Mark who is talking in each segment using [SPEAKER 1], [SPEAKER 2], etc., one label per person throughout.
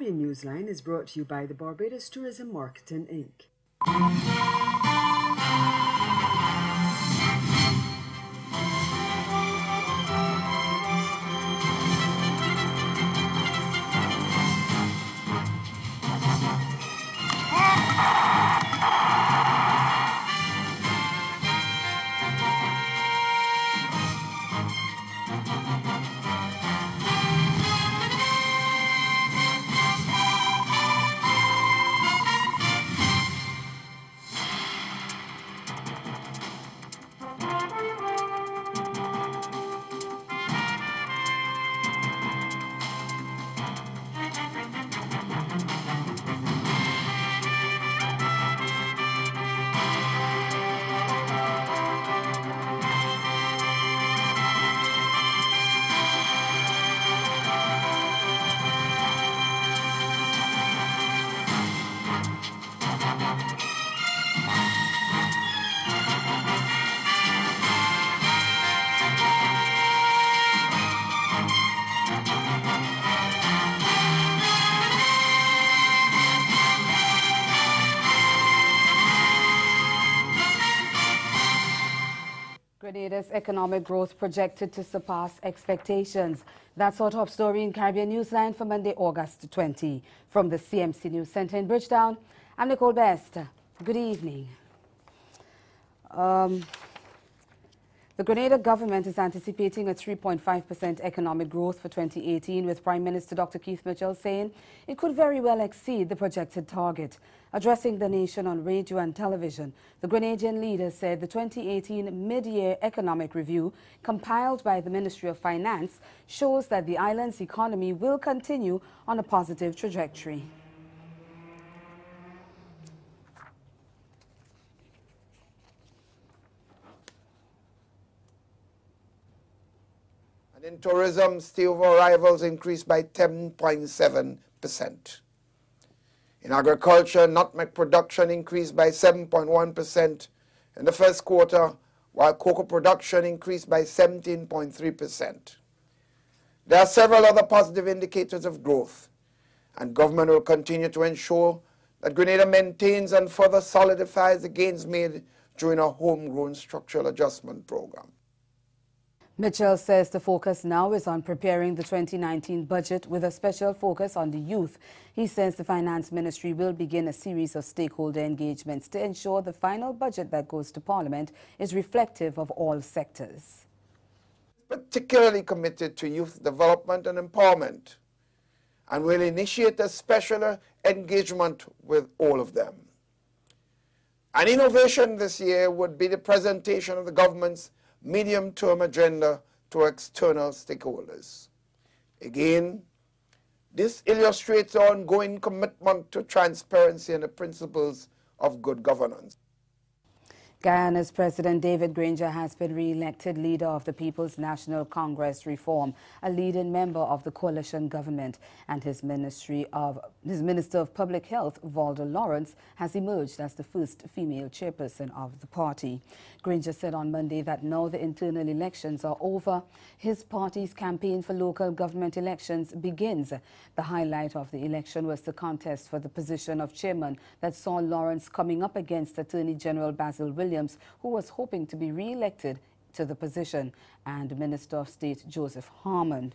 [SPEAKER 1] Caribbean Newsline is brought to you by the Barbados Tourism Marketing, Inc.
[SPEAKER 2] Grenada's economic growth projected to surpass expectations. That's our top story in Caribbean Newsline for Monday, August 20. From the CMC News Centre in Bridgetown, I'm Nicole Best. Good evening. The Grenada government is anticipating a 3.5% economic growth for 2018, with Prime Minister Dr. Keith Mitchell saying it could very well exceed the projected target. Addressing the nation on radio and television, the Grenadian leader said the 2018 mid-year economic review compiled by the Ministry of Finance shows that the island's economy will continue on a positive trajectory.
[SPEAKER 3] In tourism, stay-over arrivals increased by 10.7%. In agriculture, nutmeg production increased by 7.1% in the first quarter, while cocoa production increased by 17.3%. There are several other positive indicators of growth, and government will continue to ensure that Grenada maintains and further solidifies the gains made during a homegrown structural adjustment program.
[SPEAKER 2] Mitchell says the focus now is on preparing the 2019 budget with a special focus on the youth. He says the Finance Ministry will begin a series of stakeholder engagements to ensure the final budget that goes to Parliament is reflective of all sectors.
[SPEAKER 3] Particularly committed to youth development and empowerment, and will initiate a special engagement with all of them. An innovation this year would be the presentation of the government's medium-term agenda to external stakeholders. Again, this illustrates our ongoing commitment to transparency and the principles of good governance.
[SPEAKER 2] Guyana's President David Granger has been re-elected leader of the People's National Congress Reform, a leading member of the coalition government, and his Minister of Public Health, Valda Lawrence, has emerged as the first female chairperson of the party. Granger said on Monday that now the internal elections are over, his party's campaign for local government elections begins. The highlight of the election was the contest for the position of chairman that saw Lawrence coming up against Attorney General Basil Williams, who was hoping to be re-elected to the position, and Minister of State Joseph Harmon.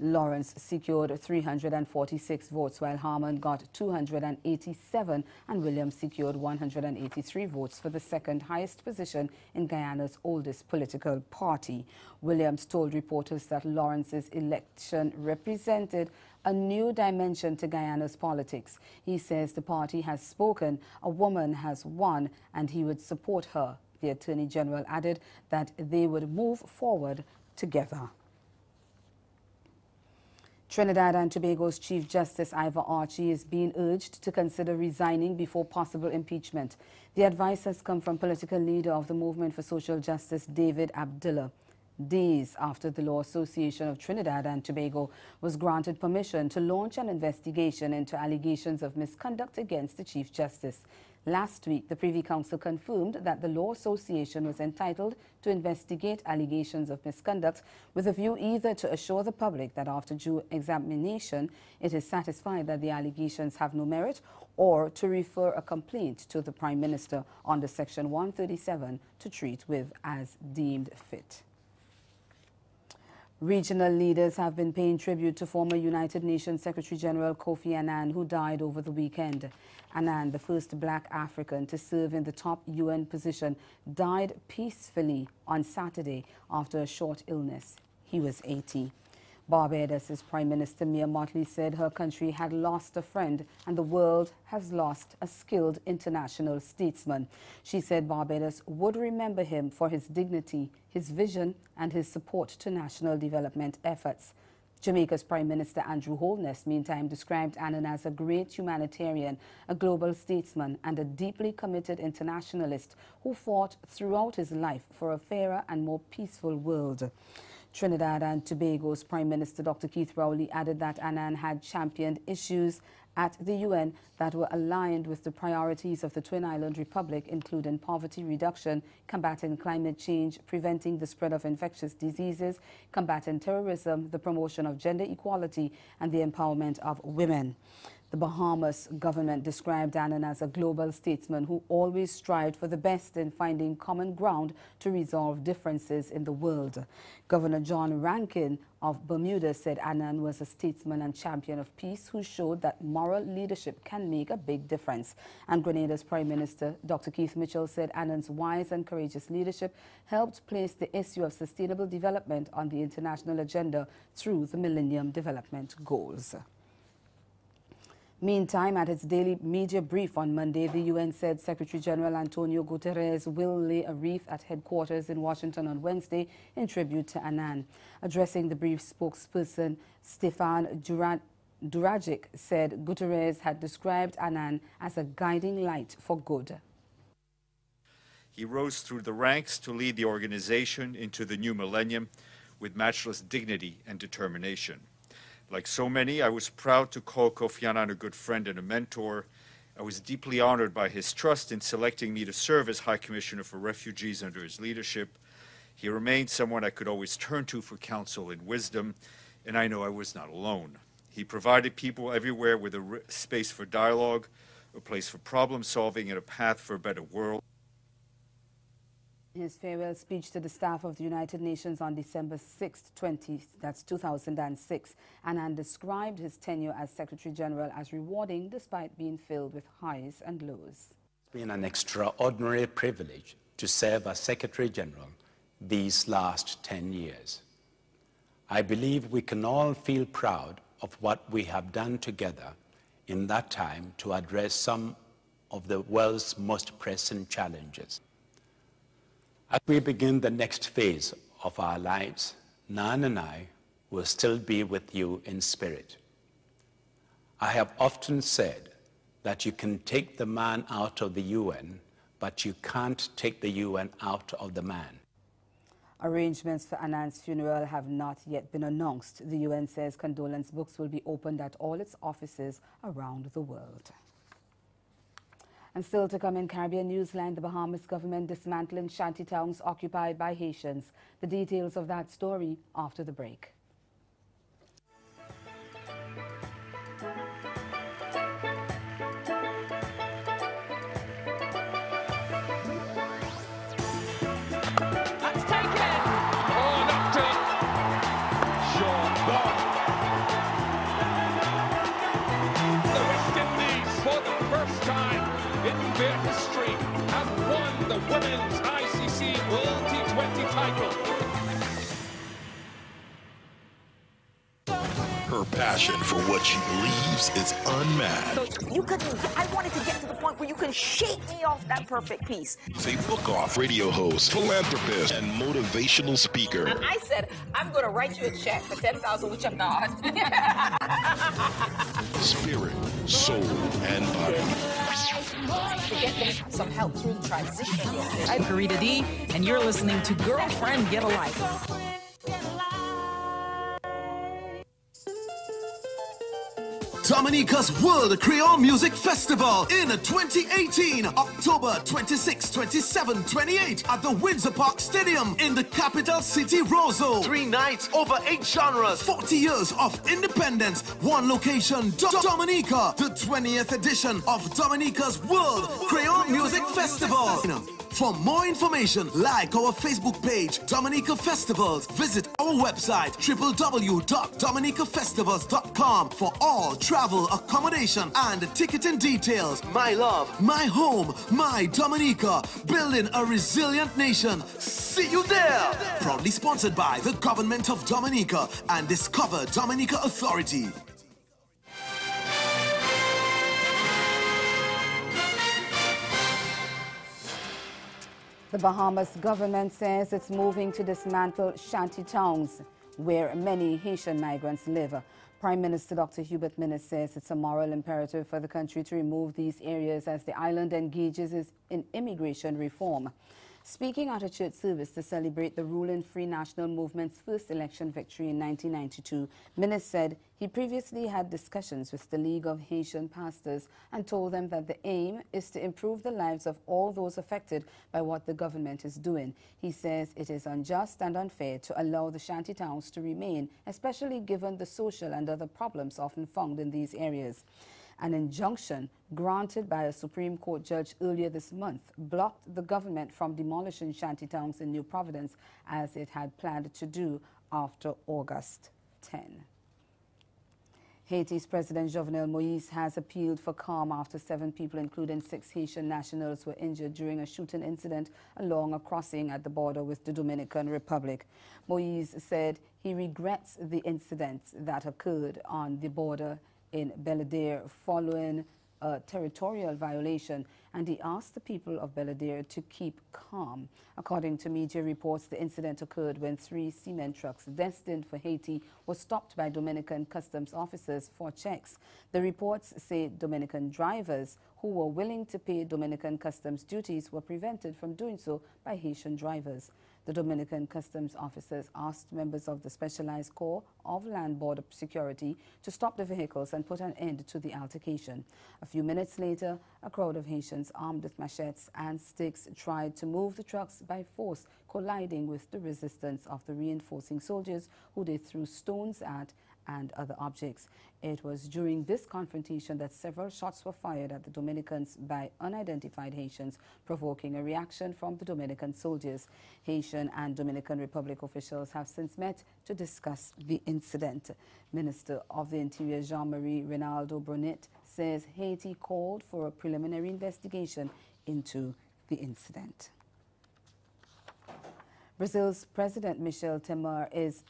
[SPEAKER 2] Lawrence secured 346 votes, while Harmon got 287 and Williams secured 183 votes for the second highest position in Guyana's oldest political party. Williams told reporters that Lawrence's election represented a new dimension to Guyana's politics. He says the party has spoken, a woman has won, and he would support her. The Attorney General added that they would move forward together. Trinidad and Tobago's Chief Justice Ivor Archie is being urged to consider resigning before possible impeachment. The advice has come from political leader of the Movement for Social Justice, David Abdullah. days after the Law Association of Trinidad and Tobago was granted permission to launch an investigation into allegations of misconduct against the Chief Justice. Last week, the Privy Council confirmed that the Law Association was entitled to investigate allegations of misconduct with a view either to assure the public that after due examination it is satisfied that the allegations have no merit, or to refer a complaint to the Prime Minister under Section 137 to treat with as deemed fit. Regional leaders have been paying tribute to former United Nations Secretary-General Kofi Annan, who died over the weekend. Annan, the first black African to serve in the top UN position, died peacefully on Saturday after a short illness. He was 80. Barbados' Prime Minister Mia Mottley said her country had lost a friend and the world has lost a skilled international statesman. She said Barbados would remember him for his dignity, his vision and his support to national development efforts. Jamaica's Prime Minister Andrew Holness, meantime, described Annan as a great humanitarian, a global statesman and a deeply committed internationalist who fought throughout his life for a fairer and more peaceful world. Trinidad and Tobago's Prime Minister Dr. Keith Rowley added that Annan had championed issues at the UN that were aligned with the priorities of the Twin Island Republic, including poverty reduction, combating climate change, preventing the spread of infectious diseases, combating terrorism, the promotion of gender equality, and the empowerment of women. The Bahamas government described Annan as a global statesman who always strived for the best in finding common ground to resolve differences in the world. Governor John Rankin of Bermuda said Annan was a statesman and champion of peace who showed that moral leadership can make a big difference. And Grenada's Prime Minister Dr. Keith Mitchell said Annan's wise and courageous leadership helped place the issue of sustainable development on the international agenda through the Millennium Development Goals. Meantime, at its daily media brief on Monday, the UN said Secretary-General Antonio Guterres will lay a wreath at headquarters in Washington on Wednesday in tribute to Annan. Addressing the brief, spokesperson Stefan Durajic said Guterres had described Annan as a guiding light for good.
[SPEAKER 4] He rose through the ranks to lead the organization into the new millennium with matchless dignity and determination. Like so many, I was proud to call Kofi Annan a good friend and a mentor. I was deeply honored by his trust in selecting me to serve as High Commissioner for Refugees under his leadership. He remained someone I could always turn to for counsel and wisdom, and I know I was not alone. He provided people everywhere with a space for dialogue, a place for problem solving, and a path for a better world.
[SPEAKER 2] In his farewell speech to the staff of the United Nations on December 6, 2006, Annan described his tenure as Secretary-General as rewarding despite being filled with highs and lows.
[SPEAKER 5] It's been an extraordinary privilege to serve as Secretary-General these last 10 years. I believe we can all feel proud of what we have done together in that time to address some of the world's most pressing challenges. As we begin the next phase of our lives, Nan and I will still be with you in spirit. I have often said that you can take the man out of the UN, but you can't take the UN out of the man.
[SPEAKER 2] Arrangements for Annan's funeral have not yet been announced. The UN says condolence books will be opened at all its offices around the world. And still to come in Caribbean Newsline, the Bahamas government dismantling shantytowns occupied by Haitians. The details of that story after the break.
[SPEAKER 6] That's taken! Oh, knocked it! Sean Bond. The West Indies, for the first time in their history, have won the Women's ICC World T20 title.
[SPEAKER 7] Her passion for what she believes is unmatched.
[SPEAKER 8] So you couldn't, I wanted to get to the point where you can shake me off that perfect piece.
[SPEAKER 7] She's a book-off radio host, philanthropist, and motivational speaker.
[SPEAKER 8] And I said, I'm going to write you a check for $10,000, which I'm not.
[SPEAKER 7] Spirit, soul, and body.
[SPEAKER 8] To get them some help through the transition.
[SPEAKER 9] I'm Karita D, and you're listening to Girlfriend Get a Life. Dominica's World Creole Music Festival in 2018, October 26, 27, 28 at the Windsor Park Stadium in the capital city, Roseau.
[SPEAKER 10] 3 nights, over 8 genres.
[SPEAKER 9] 40 years of independence, one location, Dominica, the 20th edition of Dominica's World Creole Music Festival. For more information, like our Facebook page, Dominica Festivals. Visit our website, www.dominicafestivals.com for all travel, accommodation, and ticketing details.
[SPEAKER 10] My love,
[SPEAKER 9] my home, my Dominica, building a resilient nation.
[SPEAKER 10] See you there!
[SPEAKER 9] Proudly sponsored by the Government of Dominica and Discover Dominica Authority.
[SPEAKER 2] The Bahamas government says it's moving to dismantle shanty towns where many Haitian migrants live. Prime Minister Dr. Hubert Minnis says it's a moral imperative for the country to remove these areas as the island engages in immigration reform. Speaking at a church service to celebrate the ruling Free National Movement's first election victory in 1992, Minnis said he previously had discussions with the League of Haitian Pastors and told them that the aim is to improve the lives of all those affected by what the government is doing. He says it is unjust and unfair to allow the shanty towns to remain, especially given the social and other problems often found in these areas. An injunction granted by a Supreme Court judge earlier this month blocked the government from demolishing shanty towns in New Providence as it had planned to do after August 10. Haiti's President Jovenel Moïse has appealed for calm after 7 people, including 6 Haitian nationals, were injured during a shooting incident along a crossing at the border with the Dominican Republic. Moïse said he regrets the incident that occurred on the border in Belledere following a territorial violation, and he asked the people of Belledere to keep calm. According to media reports, the incident occurred when 3 cement trucks destined for Haiti were stopped by Dominican customs officers for checks. The reports say Dominican drivers who were willing to pay Dominican customs duties were prevented from doing so by Haitian drivers. The Dominican customs officers asked members of the Specialized Corps of Land Border Security to stop the vehicles and put an end to the altercation. A few minutes later, a crowd of Haitians armed with machetes and sticks tried to move the trucks by force, colliding with the resistance of the reinforcing soldiers who they threw stones at and other objects. It was during this confrontation that several shots were fired at the Dominicans by unidentified Haitians, provoking a reaction from the Dominican soldiers. Haitian and Dominican Republic officials have since met to discuss the incident. Minister of the Interior Jean-Marie Reynaldo Brunet says Haiti called for a preliminary investigation into the incident. Brazil's President Michel Temer is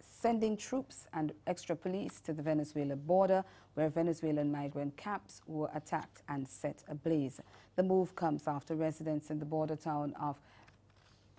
[SPEAKER 2] sending troops and extra police to the Venezuela border, where Venezuelan migrant camps were attacked and set ablaze. The move comes after residents in the border town of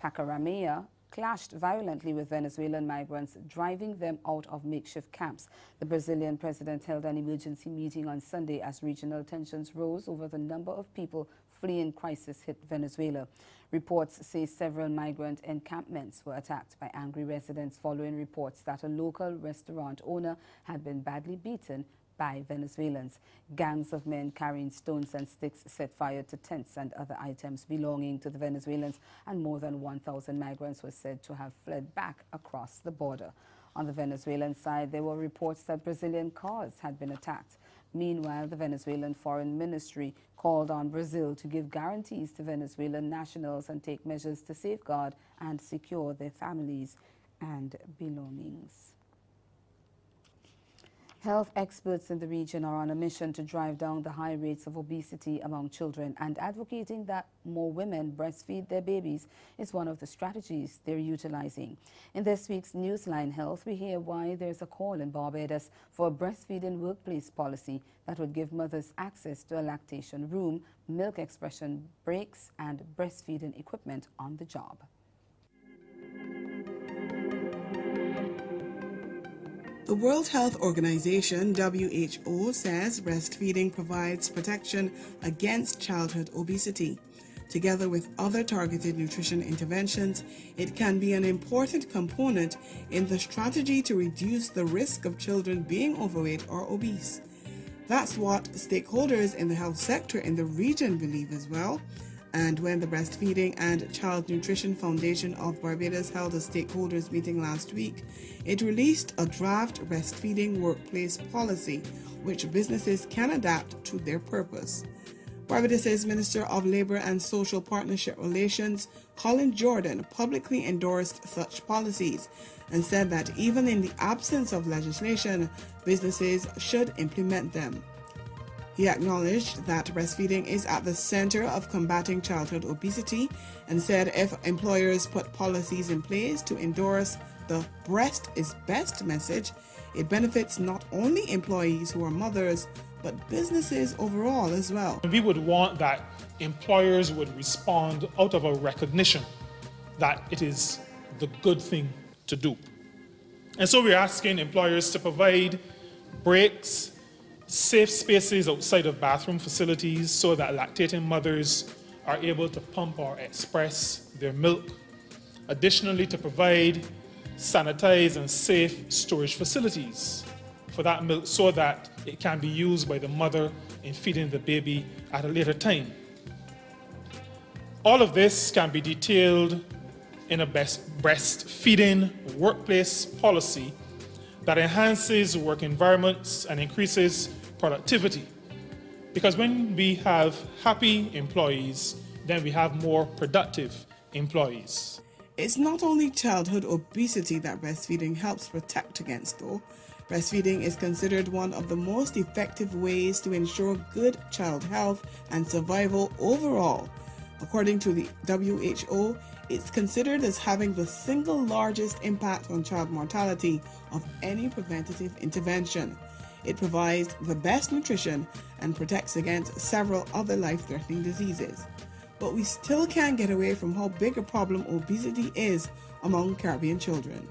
[SPEAKER 2] Pacarameya clashed violently with Venezuelan migrants, driving them out of makeshift camps. The Brazilian president held an emergency meeting on Sunday as regional tensions rose over the number of people fleeing crisis-hit Venezuela. Reports say several migrant encampments were attacked by angry residents following reports that a local restaurant owner had been badly beaten by Venezuelans. Gangs of men carrying stones and sticks set fire to tents and other items belonging to the Venezuelans, and more than 1,000 migrants were said to have fled back across the border. On the Venezuelan side, there were reports that Brazilian cars had been attacked. Meanwhile, the Venezuelan Foreign Ministry called on Brazil to give guarantees to Venezuelan nationals and take measures to safeguard and secure their families and belongings. Health experts in the region are on a mission to drive down the high rates of obesity among children, and advocating that more women breastfeed their babies is one of the strategies they're utilizing. In this week's Newsline Health, we hear why there's a call in Barbados for a breastfeeding workplace policy that would give mothers access to a lactation room, milk expression breaks, and breastfeeding equipment on the job.
[SPEAKER 11] The World Health Organization, WHO, says breastfeeding provides protection against childhood obesity. Together with other targeted nutrition interventions, it can be an important component in the strategy to reduce the risk of children being overweight or obese. That's what stakeholders in the health sector in the region believe as well. And when the Breastfeeding and Child Nutrition Foundation of Barbados held a stakeholders meeting last week, it released a draft breastfeeding workplace policy, which businesses can adapt to their purpose. Barbados' Minister of Labour and Social Partnership Relations, Colin Jordan, publicly endorsed such policies and said that even in the absence of legislation, businesses should implement them. He acknowledged that breastfeeding is at the center of combating childhood obesity and said if employers put policies in place to endorse the breast is best message, it benefits not only employees who are mothers, but businesses overall as well.
[SPEAKER 12] We would want that employers would respond out of a recognition that it is the good thing to do. And so we're asking employers to provide breaks, safe spaces outside of bathroom facilities so that lactating mothers are able to pump or express their milk. Additionally, to provide sanitized and safe storage facilities for that milk so that it can be used by the mother in feeding the baby at a later time. All of this can be detailed in a breastfeeding workplace policy that enhances work environments and increases productivity. Because when we have happy employees, then we have more productive employees.
[SPEAKER 11] It's not only childhood obesity that breastfeeding helps protect against, though. Breastfeeding is considered one of the most effective ways to ensure good child health and survival overall. According to the WHO, it's considered as having the single largest impact on child mortality of any preventative intervention. It provides the best nutrition and protects against several other life-threatening diseases. But we still can't get away from how big a problem obesity is among Caribbean children.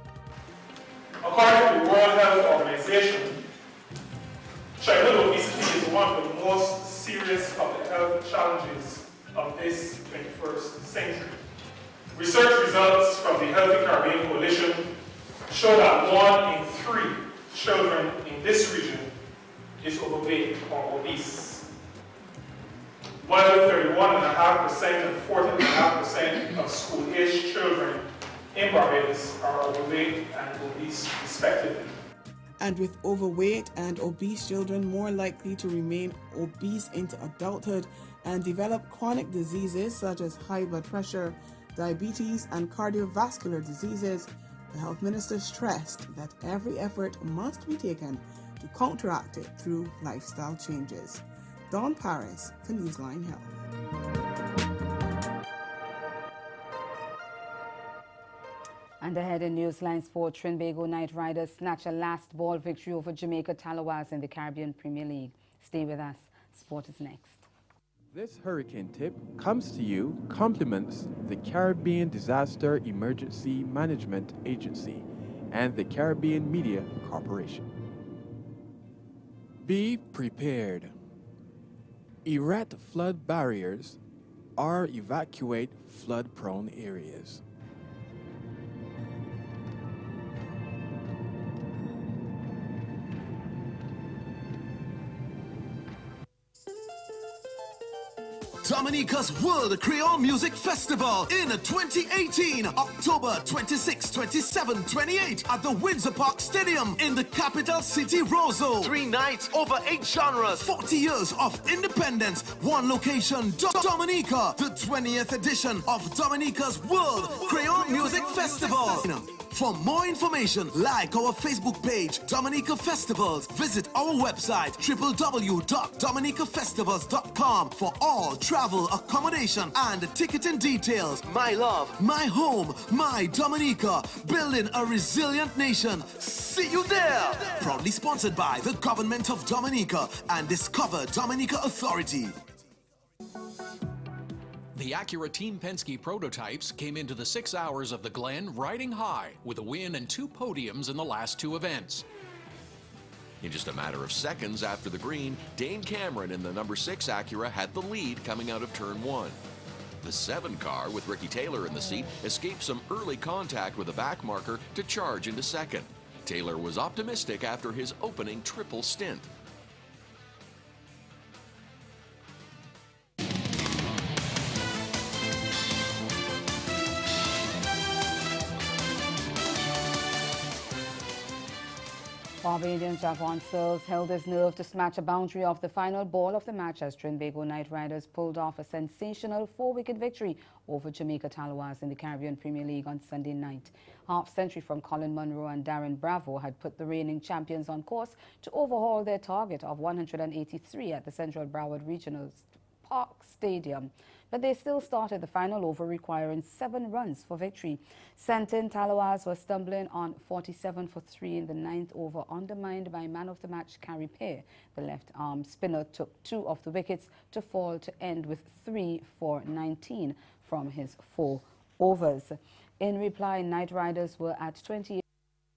[SPEAKER 12] According to the World Health Organization, childhood obesity is one of the most serious public health challenges of this 21st century. Research results from the Healthy Caribbean Coalition show that 1 in 3 children in this region is overweight or obese, while 31.5% and 14.5% of school-aged children in Barbados are overweight and obese respectively.
[SPEAKER 11] And with overweight and obese children more likely to remain obese into adulthood and develop chronic diseases such as high blood pressure, diabetes and cardiovascular diseases, the health minister stressed that every effort must be taken to counteract it through lifestyle changes. Dawn Paris for Newsline Health.
[SPEAKER 2] And ahead in Newsline Sport, Trinbago Knight Riders snatch a last ball victory over Jamaica Talawas in the Caribbean Premier League. Stay with us. Sport is next.
[SPEAKER 13] This hurricane tip comes to you compliments the Caribbean Disaster Emergency Management Agency and the Caribbean Media Corporation. Be prepared. Erect flood barriers or evacuate flood-prone areas.
[SPEAKER 9] Dominica's World Creole Music Festival in 2018, October 26, 27, 28 at the Windsor Park Stadium in the capital city, Roseau.
[SPEAKER 10] 3 nights, over 8 genres.
[SPEAKER 9] 40 years of independence, one location, Dominica. The 20th edition of Dominica's World Creole Music Festival. For more information, like our Facebook page, Dominica Festivals. Visit our website, www.dominicafestivals.com for all travel, accommodation, and ticketing details.
[SPEAKER 10] My love,
[SPEAKER 9] my home, my Dominica. Building a resilient nation.
[SPEAKER 10] See you there!
[SPEAKER 9] Proudly sponsored by the Government of Dominica and Discover Dominica Authority.
[SPEAKER 14] The Acura Team Penske prototypes came into the 6 hours of the Glen riding high with a win and 2 podiums in the last 2 events.
[SPEAKER 15] In just a matter of seconds after the green, Dane Cameron in the number 6 Acura had the lead coming out of turn 1. The 7 car, with Ricky Taylor in the seat, escaped some early contact with a back marker to charge into second. Taylor was optimistic after his opening triple stint.
[SPEAKER 2] Barbadian Javon Searles held his nerve to smash a boundary off the final ball of the match as Trinbago Knight Riders pulled off a sensational 4-wicket victory over Jamaica Tallawahs in the Caribbean Premier League on Sunday night. Half-century from Colin Munro and Darren Bravo had put the reigning champions on course to overhaul their target of 183 at the Central Broward Regional Park Stadium. But they still started the final over requiring 7 runs for victory. Sentin Tallawahs was stumbling on 47 for 3 in the 9th over, undermined by man of the match Carrie Pear. The left-arm spinner took 2 of the wickets to fall to end with 3 for 19 from his 4 overs. In reply, Knight Riders were at 28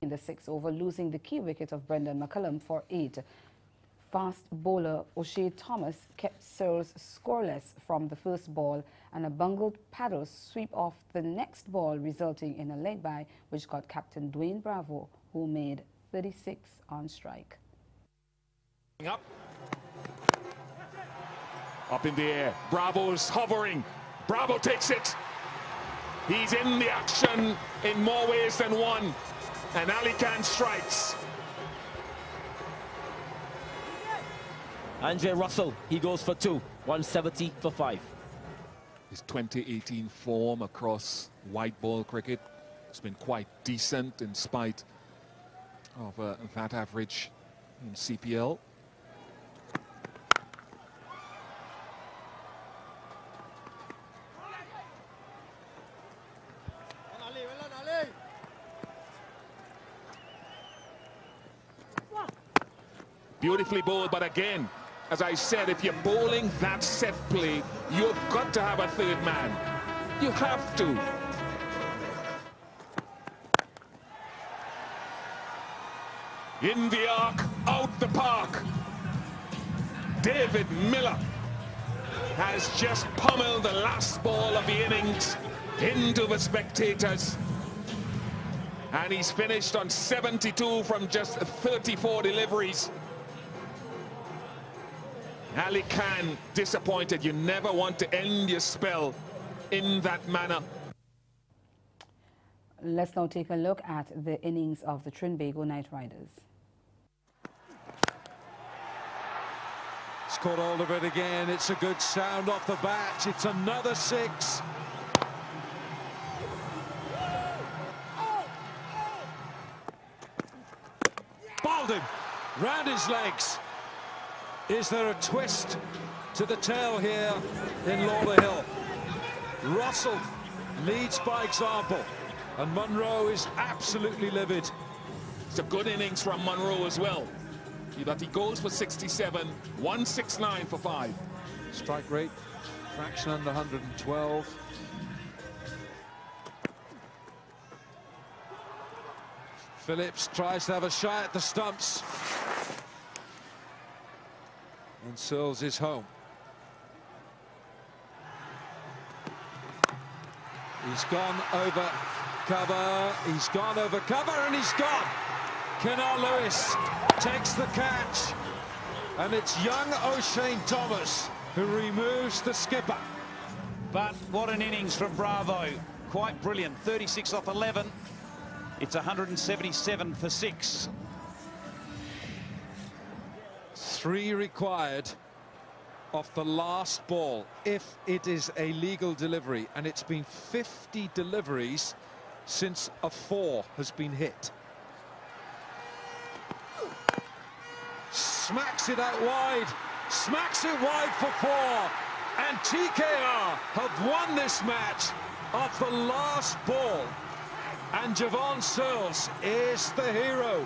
[SPEAKER 2] in the 6th over, losing the key wicket of Brendan McCullum for 8. Fast bowler O'Shea Thomas kept Searles scoreless from the first ball, and a bungled paddle sweep off the next ball, resulting in a leg bye, which got captain Dwayne Bravo, who made 36 on strike.
[SPEAKER 6] Up in the air, Bravo's hovering. Bravo takes it. He's in the action in more ways than one, and Ali Khan strikes.
[SPEAKER 16] Andre Russell, he goes for 2, 170 for 5.
[SPEAKER 6] His 2018 form across white ball cricket has been quite decent in spite of that average in CPL. Beautifully bowled, but again, as I said, if you're bowling that set play, you've got to have a third man. You have to. In the arc, out the park. David Miller has just pummeled the last ball of the innings into the spectators. And he's finished on 72 from just 34 deliveries. Ali Khan disappointed. You never want to end your spell in that manner.
[SPEAKER 2] Let's now take a look at the innings of the Trinbago Knight Riders.
[SPEAKER 17] It's caught hold of it again. It's a good sound off the bat. It's another 6. Bowled him round his legs. Is there a twist to the tail here in Lauderhill? Russell leads by example, and Munro is absolutely livid.
[SPEAKER 6] It's a good innings from Munro as well. That he goes for 67, 169 for 5.
[SPEAKER 17] Strike rate, fraction under 112. Phillips tries to have a shot at the stumps. And Searles is home. He's gone over cover. He's gone over cover, and he's gone. Kennar Lewis takes the catch, and it's young O'Shea Thomas who removes the skipper.
[SPEAKER 18] But what an innings from Bravo. Quite brilliant. 36 off 11. It's 177 for 6.
[SPEAKER 17] 3 required off the last ball if it is a legal delivery, and it's been 50 deliveries since a 4 has been hit. Smacks it out wide, smacks it wide for 4, and TKR have won this match off the last ball, and Javon Searles is the hero.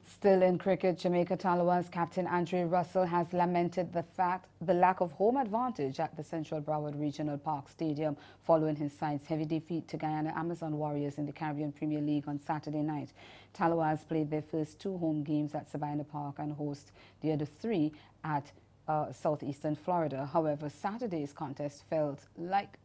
[SPEAKER 2] Still in cricket, Jamaica Tallawahs captain Andre Russell has lamented the lack of home advantage at the Central Broward Regional Park Stadium following his side's heavy defeat to Guyana Amazon Warriors in the Caribbean Premier League on Saturday night. Tallawahs played their first 2 home games at Sabina Park and host the other 3 at southeastern Florida. However, Saturday's contest felt like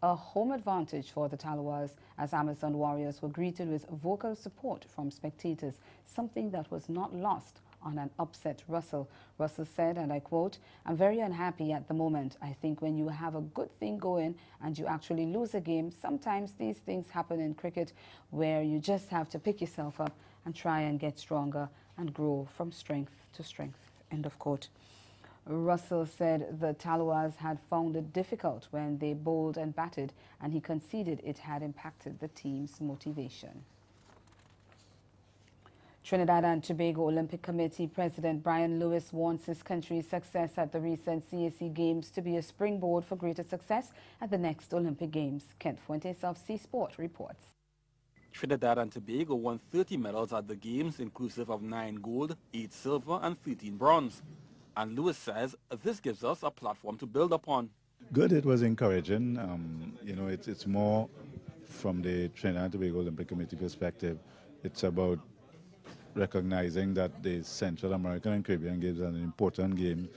[SPEAKER 2] a home advantage for the Tallawahs as Amazon Warriors were greeted with vocal support from spectators, something that was not lost on an upset Russell. Russell said, and I quote, "I'm very unhappy at the moment. I think when you have a good thing going and you actually lose a game, sometimes these things happen in cricket where you just have to pick yourself up and try and get stronger and grow from strength to strength, end of quote. Russell said the Tallawahs had found it difficult when they bowled and batted, and he conceded it had impacted the team's motivation. Trinidad and Tobago Olympic Committee President Brian Lewis wants his country's success at the recent CAC Games to be a springboard for greater success at the next Olympic Games. Kent Fuentes of C Sport reports.
[SPEAKER 19] Trinidad and Tobago won 30 medals at the Games, inclusive of 9 gold, 8 silver and 13 bronze. And Lewis says this gives us a platform to build upon.
[SPEAKER 20] Good, it was encouraging. You know, it's more from the Trinidad and Tobago Olympic Committee perspective. It's about recognizing that the Central American and Caribbean Games are an important game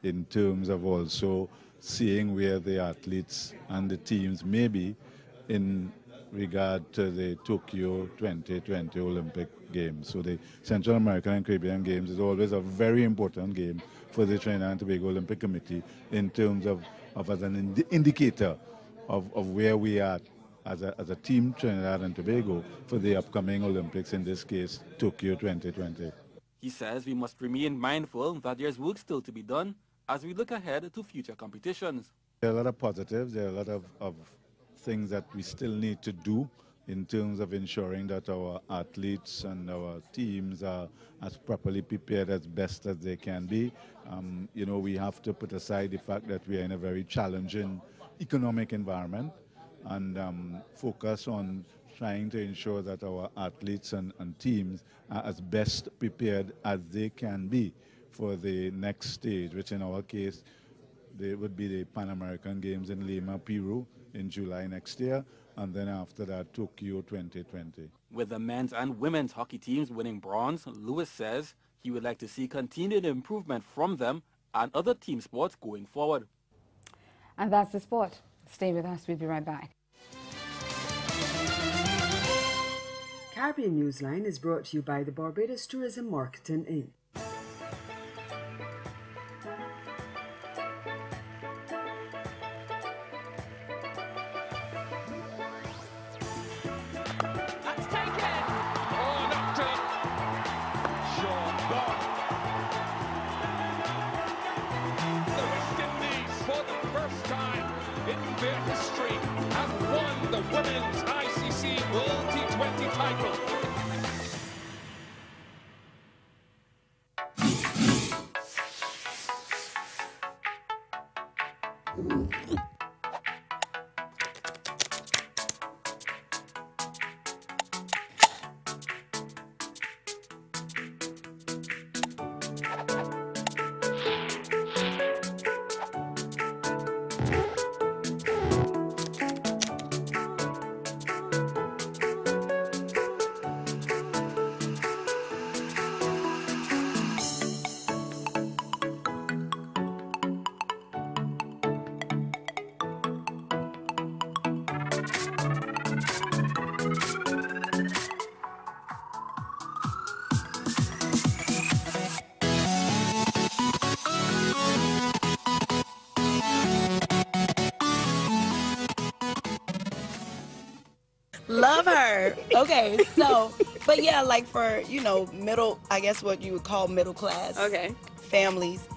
[SPEAKER 20] in terms of also seeing where the athletes and the teams may be in regard to the Tokyo 2020 Olympic Games. So the Central American and Caribbean Games is always a very important game for the Trinidad and Tobago Olympic Committee in terms of as an indicator of where we are as a team, Trinidad and Tobago, for the upcoming Olympics, in this case, Tokyo 2020.
[SPEAKER 19] He says we must remain mindful that there's work still to be done as we look ahead to future competitions.
[SPEAKER 20] There are a lot of positives, there are a lot of things that we still need to do in terms of ensuring that our athletes and our teams are as properly prepared as best as they can be. You know, we have to put aside the fact that we are in a very challenging economic environment, and focus on trying to ensure that our athletes and teams are as best prepared as they can be for the next stage, which in our case, they would be the Pan American Games in Lima, Peru in July next year, and then after that, Tokyo 2020.
[SPEAKER 19] With the men's and women's hockey teams winning bronze, Lewis says he would like to see continued improvement from them and other team sports going forward.
[SPEAKER 2] And that's the sport. Stay with us, we'll be right back.
[SPEAKER 1] Caribbean Newsline is brought to you by the Barbados Tourism Marketing Inc.
[SPEAKER 6] Women's ICC World T20 title.
[SPEAKER 21] Love her. Okay, so, but yeah, like for, you know, middle, I guess what you would call middle class families,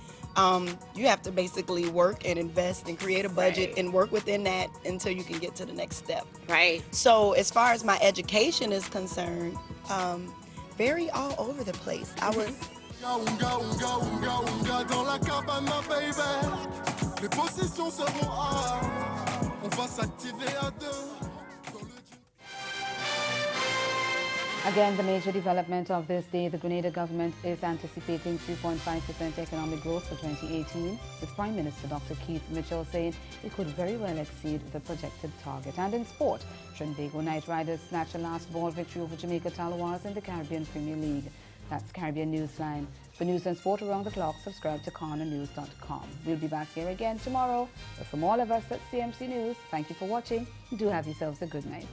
[SPEAKER 21] you have to basically work and invest and create a budget and work within that until you can get to the next step.
[SPEAKER 22] Right.
[SPEAKER 21] So as far as my education is concerned, very all over the place. I was...
[SPEAKER 2] Again, the major development of this day, the Grenada government is anticipating 3.5% economic growth for 2018, with Prime Minister Dr. Keith Mitchell saying it could very well exceed the projected target. And in sport, Trinbago Knight Riders snatched a last ball victory over Jamaica Tallawahs in the Caribbean Premier League. That's Caribbean Newsline. For news and sport around the clock, subscribe to cornernews.com. We'll be back here again tomorrow. But from all of us at CMC News, thank you for watching. Do have yourselves a good night.